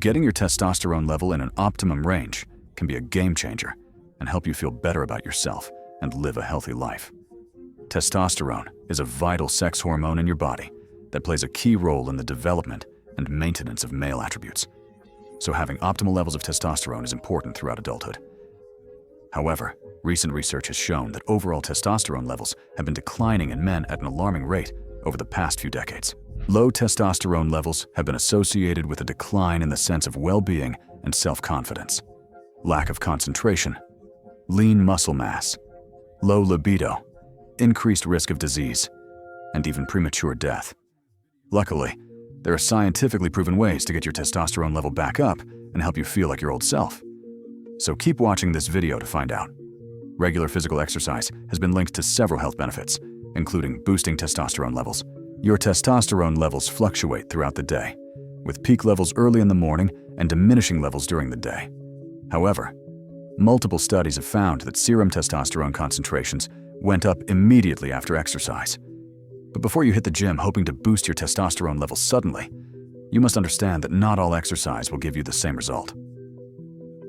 Getting your testosterone level in an optimum range can be a game changer and help you feel better about yourself and live a healthy life. Testosterone is a vital sex hormone in your body that plays a key role in the development and maintenance of male attributes. So having optimal levels of testosterone is important throughout adulthood. However, recent research has shown that overall testosterone levels have been declining in men at an alarming rate over the past few decades. Low testosterone levels have been associated with a decline in the sense of well-being and self-confidence, lack of concentration, lean muscle mass, low libido, increased risk of disease, and even premature death. Luckily, there are scientifically proven ways to get your testosterone level back up and help you feel like your old self. So keep watching this video to find out. Regular physical exercise has been linked to several health benefits, including boosting testosterone levels. Your testosterone levels fluctuate throughout the day, with peak levels early in the morning and diminishing levels during the day. However, multiple studies have found that serum testosterone concentrations went up immediately after exercise. But before you hit the gym hoping to boost your testosterone levels suddenly, you must understand that not all exercise will give you the same result.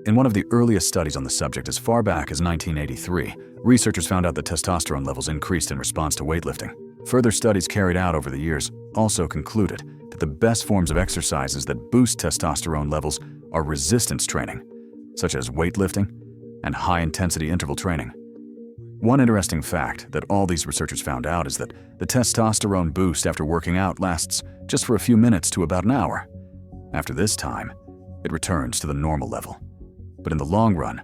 In one of the earliest studies on the subject as far back as 1983, researchers found out that testosterone levels increased in response to weightlifting. Further studies carried out over the years also concluded that the best forms of exercises that boost testosterone levels are resistance training, such as weightlifting and high-intensity interval training. One interesting fact that all these researchers found out is that the testosterone boost after working out lasts just for a few minutes to about an hour. After this time, it returns to the normal level. But in the long run,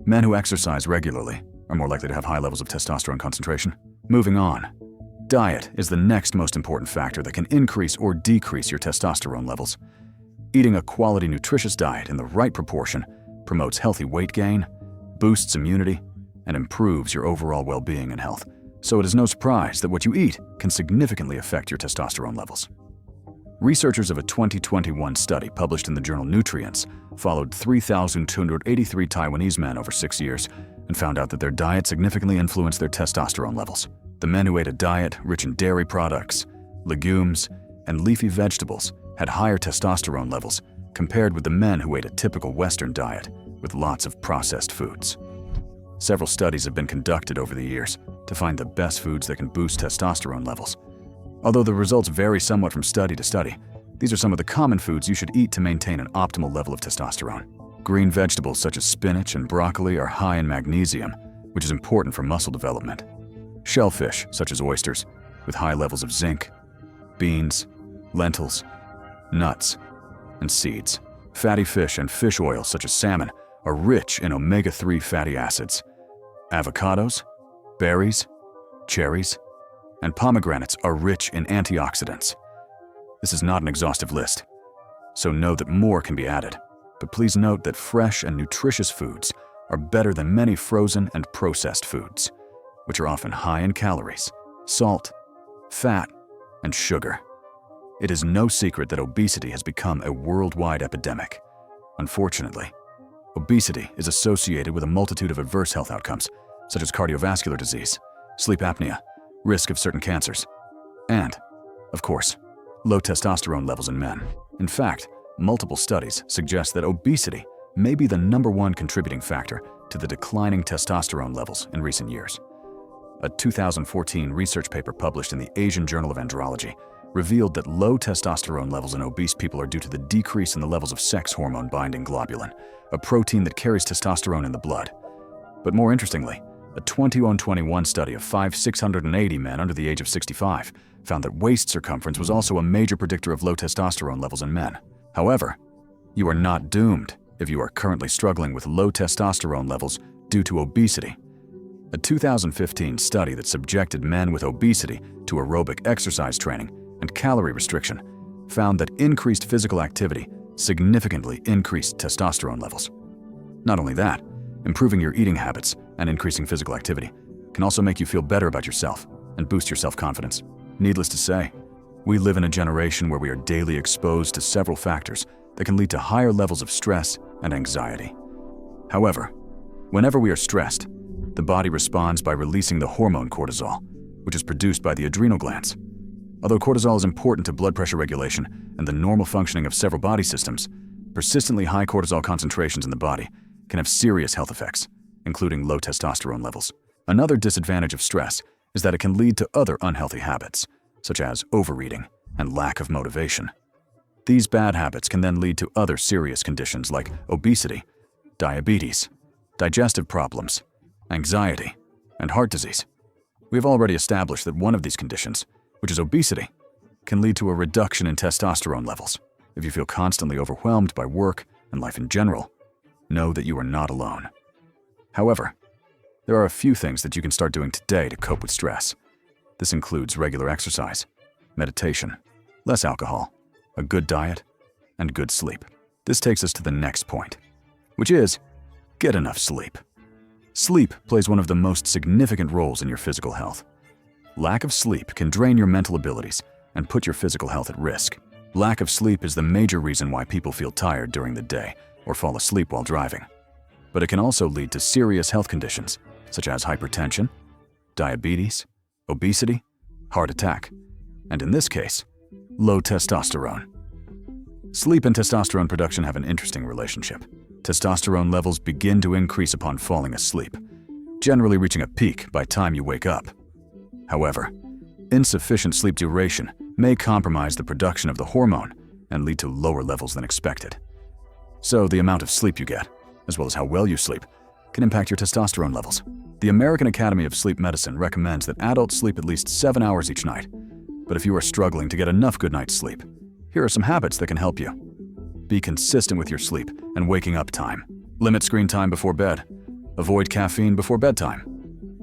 men who exercise regularly are more likely to have high levels of testosterone concentration. Moving on, diet is the next most important factor that can increase or decrease your testosterone levels. Eating a quality, nutritious diet in the right proportion promotes healthy weight gain, boosts immunity, and improves your overall well-being and health. So it is no surprise that what you eat can significantly affect your testosterone levels. Researchers of a 2021 study published in the journal Nutrients followed 3,283 Taiwanese men over 6 years and found out that their diet significantly influenced their testosterone levels. The men who ate a diet rich in dairy products, legumes, and leafy vegetables had higher testosterone levels compared with the men who ate a typical Western diet with lots of processed foods. Several studies have been conducted over the years to find the best foods that can boost testosterone levels. Although the results vary somewhat from study to study, these are some of the common foods you should eat to maintain an optimal level of testosterone. Green vegetables such as spinach and broccoli are high in magnesium, which is important for muscle development. Shellfish, such as oysters, with high levels of zinc. Beans, lentils, nuts, and seeds. Fatty fish and fish oils such as salmon are rich in omega-3 fatty acids. Avocados, berries, cherries, and pomegranates are rich in antioxidants. This is not an exhaustive list, so know that more can be added. But please note that fresh and nutritious foods are better than many frozen and processed foods, which are often high in calories, salt, fat, and sugar. It is no secret that obesity has become a worldwide epidemic. Unfortunately, obesity is associated with a multitude of adverse health outcomes, such as cardiovascular disease, sleep apnea, risk of certain cancers, and, of course, low testosterone levels in men. In fact, multiple studies suggest that obesity may be the #1 contributing factor to the declining testosterone levels in recent years. A 2014 research paper published in the Asian Journal of Andrology revealed that low testosterone levels in obese people are due to the decrease in the levels of sex hormone binding globulin, a protein that carries testosterone in the blood. But more interestingly, a 2021 study of 680 men under the age of 65 found that waist circumference was also a major predictor of low testosterone levels in men. However, you are not doomed if you are currently struggling with low testosterone levels due to obesity. A 2015 study that subjected men with obesity to aerobic exercise training and calorie restriction found that increased physical activity significantly increased testosterone levels. Not only that, improving your eating habits and increasing physical activity can also make you feel better about yourself and boost your self-confidence. Needless to say, we live in a generation where we are daily exposed to several factors that can lead to higher levels of stress and anxiety. However, whenever we are stressed, the body responds by releasing the hormone cortisol, which is produced by the adrenal glands. Although cortisol is important to blood pressure regulation and the normal functioning of several body systems, Persistently high cortisol concentrations in the body can have serious health effects, including low testosterone levels. Another disadvantage of stress is that it can lead to other unhealthy habits, such as overeating and lack of motivation. These bad habits can then lead to other serious conditions like obesity, diabetes, digestive problems, anxiety, and heart disease. We've already established that one of these conditions, which is obesity, can lead to a reduction in testosterone levels. If you feel constantly overwhelmed by work and life in general, know that you are not alone. However, there are a few things that you can start doing today to cope with stress. This includes regular exercise, meditation, less alcohol, a good diet, and good sleep. This takes us to the next point, which is get enough sleep. Sleep plays one of the most significant roles in your physical health. Lack of sleep can drain your mental abilities and put your physical health at risk. Lack of sleep is the major reason why people feel tired during the day or fall asleep while driving. But it can also lead to serious health conditions such as hypertension, diabetes, obesity, heart attack, and in this case, low testosterone. Sleep and testosterone production have an interesting relationship. Testosterone levels begin to increase upon falling asleep, generally reaching a peak by time you wake up. However, insufficient sleep duration may compromise the production of the hormone and lead to lower levels than expected. So the amount of sleep you get, as well as how well you sleep, can impact your testosterone levels. The American Academy of Sleep Medicine recommends that adults sleep at least 7 hours each night. But if you are struggling to get enough good night's sleep, here are some habits that can help you. Be consistent with your sleep and waking up time. Limit screen time before bed. Avoid caffeine before bedtime.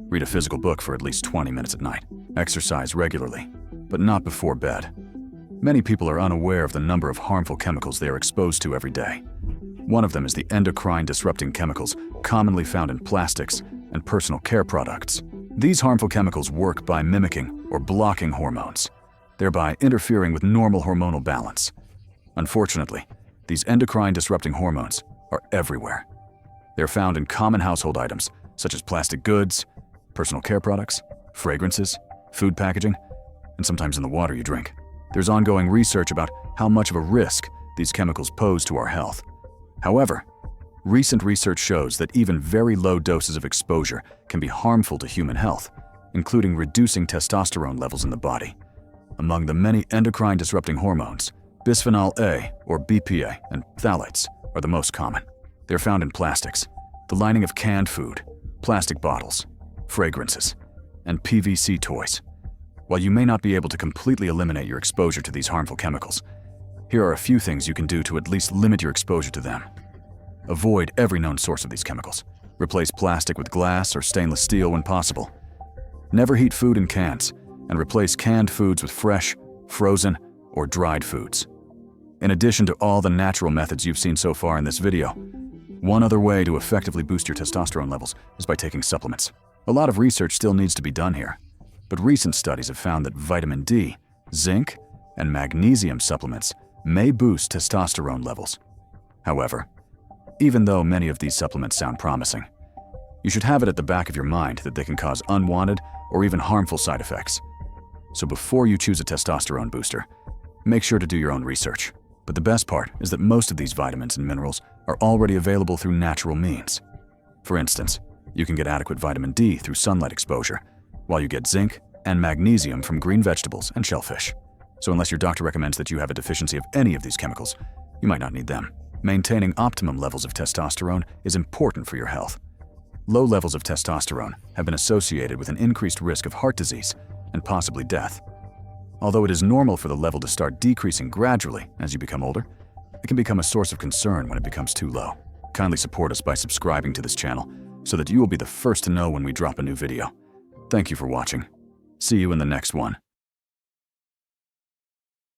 Read a physical book for at least 20 minutes at night. Exercise regularly, but not before bed. Many people are unaware of the number of harmful chemicals they are exposed to every day. One of them is the endocrine-disrupting chemicals commonly found in plastics and personal care products. These harmful chemicals work by mimicking or blocking hormones, thereby interfering with normal hormonal balance. Unfortunately, these endocrine-disrupting hormones are everywhere. They're found in common household items such as plastic goods, personal care products, fragrances, food packaging, and sometimes in the water you drink. There's ongoing research about how much of a risk these chemicals pose to our health. However, recent research shows that even very low doses of exposure can be harmful to human health, including reducing testosterone levels in the body. Among the many endocrine-disrupting hormones, bisphenol A, or BPA, and phthalates are the most common. They're found in plastics, the lining of canned food, plastic bottles, fragrances, and PVC toys. While you may not be able to completely eliminate your exposure to these harmful chemicals, here are a few things you can do to at least limit your exposure to them. Avoid every known source of these chemicals. Replace plastic with glass or stainless steel when possible. Never heat food in cans, and replace canned foods with fresh, frozen, or dried foods. In addition to all the natural methods you've seen so far in this video, one other way to effectively boost your testosterone levels is by taking supplements. A lot of research still needs to be done here, but recent studies have found that vitamin D, zinc, and magnesium supplements may boost testosterone levels. However, even though many of these supplements sound promising, you should have it at the back of your mind that they can cause unwanted or even harmful side effects. So before you choose a testosterone booster, make sure to do your own research. But the best part is that most of these vitamins and minerals are already available through natural means. For instance, you can get adequate vitamin D through sunlight exposure, while you get zinc and magnesium from green vegetables and shellfish. So unless your doctor recommends that you have a deficiency of any of these chemicals, you might not need them. Maintaining optimum levels of testosterone is important for your health. Low levels of testosterone have been associated with an increased risk of heart disease and possibly death. Although it is normal for the level to start decreasing gradually as you become older, it can become a source of concern when it becomes too low. Kindly support us by subscribing to this channel so that you will be the first to know when we drop a new video. Thank you for watching. See you in the next one.